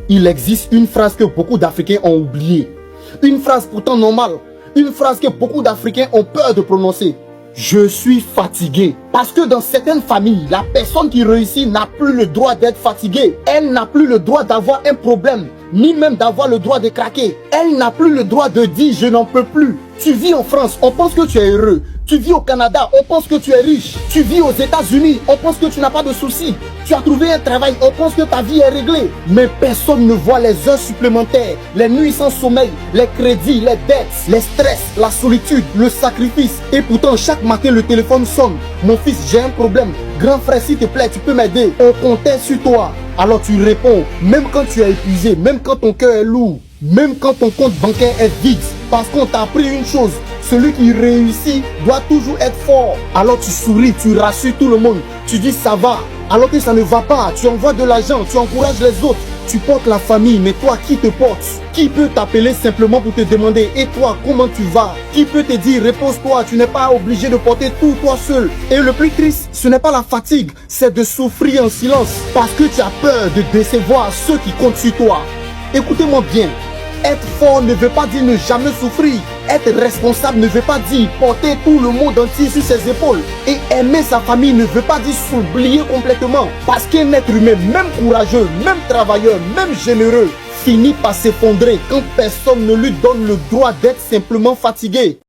Il existe une phrase que beaucoup d'Africains ont oubliée. Une phrase pourtant normale. Une phrase que beaucoup d'Africains ont peur de prononcer. Je suis fatigué. Parce que dans certaines familles, la personne qui réussit n'a plus le droit d'être fatiguée. Elle n'a plus le droit d'avoir un problème, ni même d'avoir le droit de craquer. Elle n'a plus le droit de dire je n'en peux plus. Tu vis en France, on pense que tu es heureux. Tu vis au Canada, on pense que tu es riche. Tu vis aux États-Unis, on pense que tu n'as pas de soucis. Tu as trouvé un travail, on pense que ta vie est réglée. Mais personne ne voit les heures supplémentaires, les nuits sans sommeil, les crédits, les dettes, les stress, la solitude, le sacrifice. Et pourtant, chaque matin, le téléphone sonne. Mon fils, j'ai un problème. Grand frère, s'il te plaît, tu peux m'aider. On comptait sur toi. Alors tu réponds, même quand tu es épuisé, même quand ton cœur est lourd, même quand ton compte bancaire est vide. Parce qu'on t'a appris une chose, celui qui réussit doit toujours être fort. Alors tu souris, tu rassures tout le monde, tu dis ça va, alors que ça ne va pas, tu envoies de l'argent, tu encourages les autres, tu portes la famille, mais toi qui te porte? Qui peut t'appeler simplement pour te demander et toi comment tu vas? Qui peut te dire repose-toi, tu n'es pas obligé de porter tout toi seul? Et le plus triste, ce n'est pas la fatigue, c'est de souffrir en silence parce que tu as peur de décevoir ceux qui comptent sur toi. Écoutez-moi bien. Être fort ne veut pas dire ne jamais souffrir. Être responsable ne veut pas dire porter tout le monde entier sur ses épaules. Et aimer sa famille ne veut pas dire s'oublier complètement. Parce qu'un être humain, même courageux, même travailleur, même généreux, finit par s'effondrer quand personne ne lui donne le droit d'être simplement fatigué.